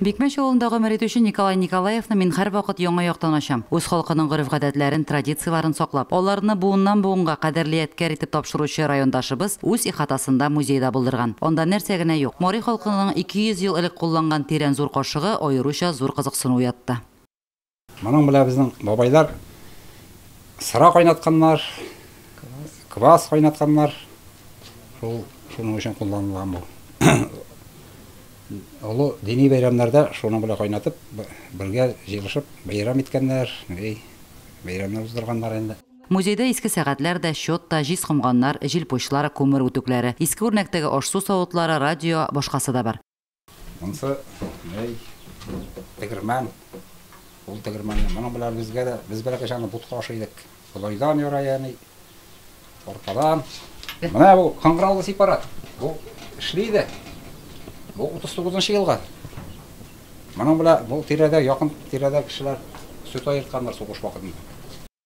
Бикмәш авылындагы мөрит Николай Николаевны мин һәр вакыт яңа яктан ачам. Үз халкының гореф-гадәтләрен, традицияларын саклап, аларны буыннан-буынга кадерле ядкәр итеп тапшыручы райондашыбыз үз ихатасында музейда булдырган. Онда нәрсә генә юк. Мори халкының 200 ел элек кулланган тирән зур кашыгы аеруча зур кызыксыну уятты. Моның белән безнең бабайлар сыра кайнатканнар, квас кайнатканнар. Шуның өчен кулланылган бу. Олы дини бәйрәмнәрдә шуны белән кайнатып, бергә җыелышып бәйрәм иткәннәр, бәйрәмне уздырганнар инде. Музейда иске сәгатьләр дә, счет та, җиз комганнар, җилпучлар, күмер үтүкләре, иске үрнәктәге аш-су савытлары, радио, башкасы да бар. Монсы тегермән. Ул тегермән. Моның белән безгә дә без бәләкәчәне бутка ашыйдык. Болайдан яраяны. Оркадан. Менә бу кыңгыраулы сепарат. Бу эшләйде. Бу 39 елга. Моның белән бу тирәдә, якын тирәдә кешеләр сөт айыртканнар сугыш вакытында.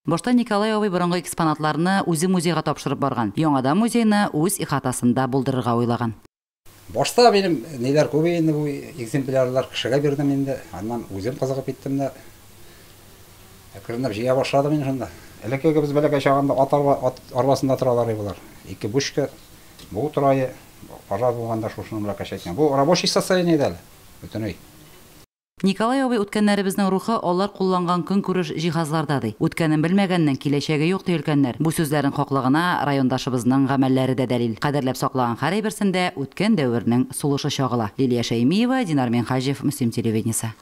Башта Николай абый борынгы экспонатларны үзе музейга тапшырып барган. Яңадан музейны үз ихатасында булдырырга уйлаган. Башта минем ниләр күп инде бу экземплярлар кешегә бирдем инде. Аннан үзем кызыгып киттем дә. Әкренләп җыя башладым инде шунда. Элеккеге без бәләкәй чагында ат арбасында торалар булар. Ике бушка бу турае пожар булганда шушының белән кәшәйткән. Бу рабочий состояние дә бөтенләй. Николай абый үткәннәребезнең рухы алар кулланган көнкүреш җиһазларда ди. Үткәнен белмәгәннән киләчәге юк диелгәннәр. Бу сүзләрнең хаклыгына райондашыбызның гамәлләре дә дәлил. Кадерләп саклаган һәр берсендә үткән дәвернең сулышы чагыла. Лилия Шәймиева, Динар Менхаҗев, Мөслим телевидениесе.